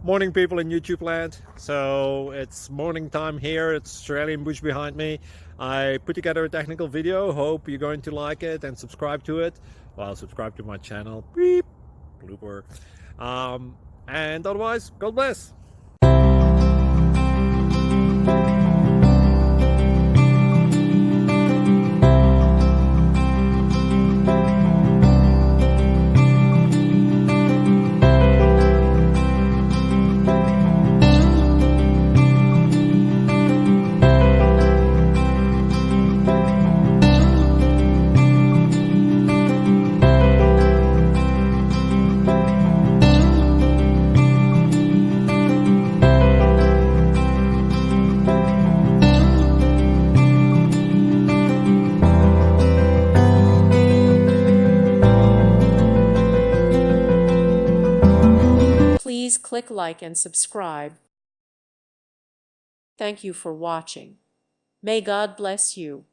Morning, people in YouTube land. So it's morning time here. It's Australian bush behind me. I put together a technical video. Hope you're going to like it and subscribe to it. Well, subscribe to my channel. Beep. Blooper. And otherwise, God bless. Please click like and subscribe. Thank you for watching. May God bless you.